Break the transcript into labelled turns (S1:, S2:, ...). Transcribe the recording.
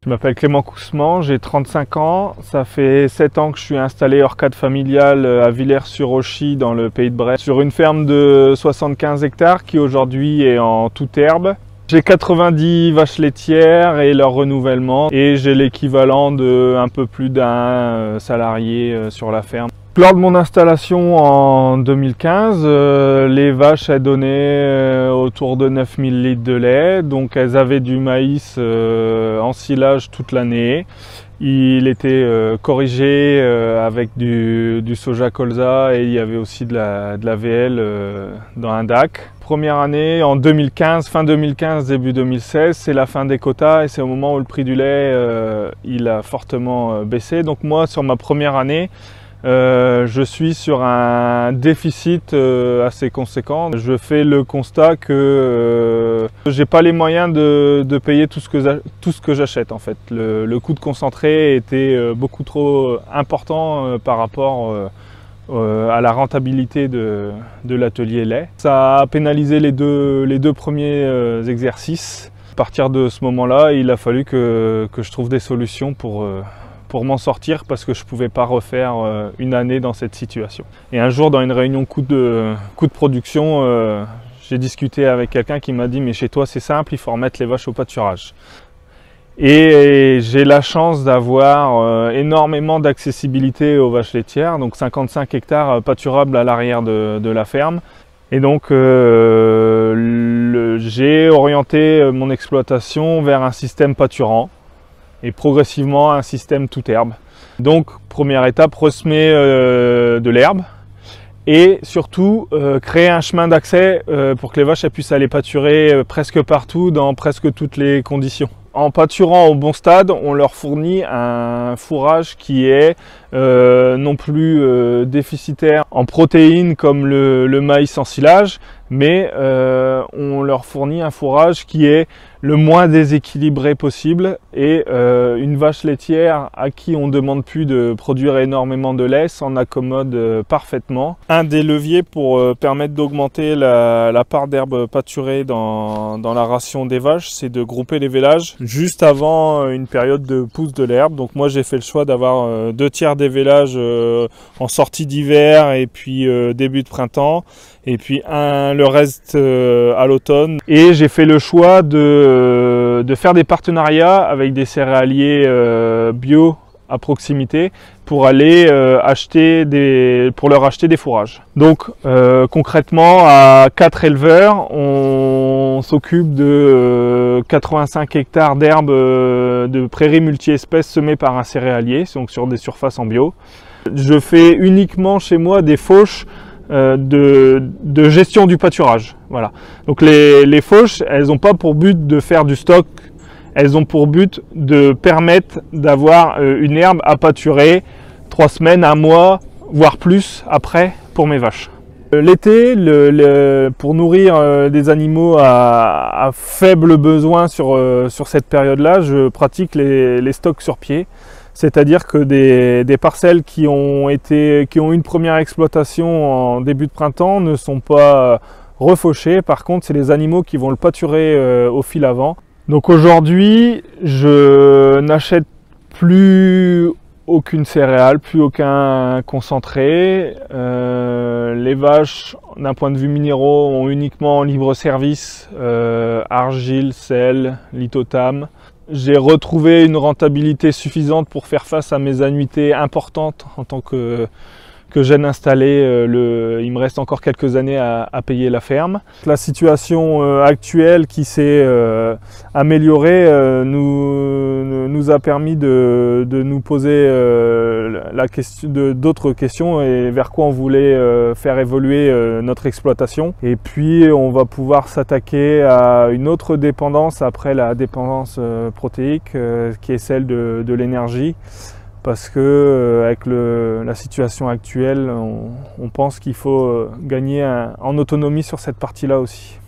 S1: Je m'appelle Clément Coussement, j'ai 35 ans. Ça fait 7 ans que je suis installé hors cadre familial à Villers-sur-Auchy dans le pays de Bresse, sur une ferme de 75 hectares qui aujourd'hui est en toute herbe. J'ai 90 vaches laitières et leur renouvellement et j'ai l'équivalent de un peu plus d'un salarié sur la ferme. Lors de mon installation en 2015, les vaches elles donnaient autour de 9000 litres de lait, donc elles avaient du maïs en silage toute l'année. Il était corrigé avec du soja colza et il y avait aussi de la VL dans un DAC. Première année en 2015, fin 2015, début 2016, c'est la fin des quotas et c'est au moment où le prix du lait il a fortement baissé. Donc moi sur ma première année, je suis sur un déficit assez conséquent. Je fais le constat que j'ai pas les moyens de payer tout ce que j'achète en fait. Le coût de concentré était beaucoup trop important par rapport à la rentabilité de l'atelier lait. Ça a pénalisé les deux premiers exercices. À partir de ce moment-là, il a fallu que je trouve des solutions pour m'en sortir parce que je ne pouvais pas refaire une année dans cette situation. Et un jour, dans une réunion coût de production, j'ai discuté avec quelqu'un qui m'a dit « mais chez toi c'est simple, il faut remettre les vaches au pâturage ». Et j'ai la chance d'avoir énormément d'accessibilité aux vaches laitières, donc 55 hectares pâturables à l'arrière de la ferme. Et donc j'ai orienté mon exploitation vers un système pâturant et progressivement un système toute herbe. Donc première étape, ressemer de l'herbe et surtout créer un chemin d'accès pour que les vaches puissent aller pâturer presque partout dans presque toutes les conditions. En pâturant au bon stade, on leur fournit un fourrage qui est non plus déficitaire en protéines comme le maïs en silage, mais on leur fournit un fourrage qui est le moins déséquilibré possible et une vache laitière à qui on ne demande plus de produire énormément de lait s'en accommode parfaitement. Un des leviers pour permettre d'augmenter la part d'herbe pâturée dans la ration des vaches, c'est de grouper les vélages juste avant une période de pousse de l'herbe. Donc moi j'ai fait le choix d'avoir 2/3 des vélages en sortie d'hiver et puis début de printemps et puis le reste à l'automne. Et j'ai fait le choix de faire des partenariats avec des céréaliers bio à proximité pour aller pour leur acheter des fourrages. Donc concrètement à 4 éleveurs, on s'occupe de 85 hectares d'herbes de prairies multi-espèces semées par un céréalier, donc sur des surfaces en bio. Je fais uniquement chez moi des fauches de gestion du pâturage. Voilà. Donc les fauches, elles n'ont pas pour but de faire du stock, elles ont pour but de permettre d'avoir une herbe à pâturer 3 semaines, 1 mois, voire plus après pour mes vaches. L'été, pour nourrir des animaux à faible besoin sur cette période-là, je pratique les stocks sur pied. C'est-à-dire que des parcelles qui ont une première exploitation en début de printemps ne sont pas refauchées. Par contre, c'est les animaux qui vont le pâturer au fil avant. Donc aujourd'hui, je n'achète plus aucune céréale, plus aucun concentré. Les vaches, d'un point de vue minéraux, ont uniquement libre service argile, sel, lithotam. J'ai retrouvé une rentabilité suffisante pour faire face à mes annuités importantes en tant que jeune installé. Il me reste encore quelques années à payer la ferme. La situation actuelle qui s'est améliorée nous a permis de nous poser d'autres questions et vers quoi on voulait faire évoluer notre exploitation. Et puis on va pouvoir s'attaquer à une autre dépendance après la dépendance protéique qui est celle de l'énergie. Parce que avec la situation actuelle, on pense qu'il faut gagner en autonomie sur cette partie-là aussi.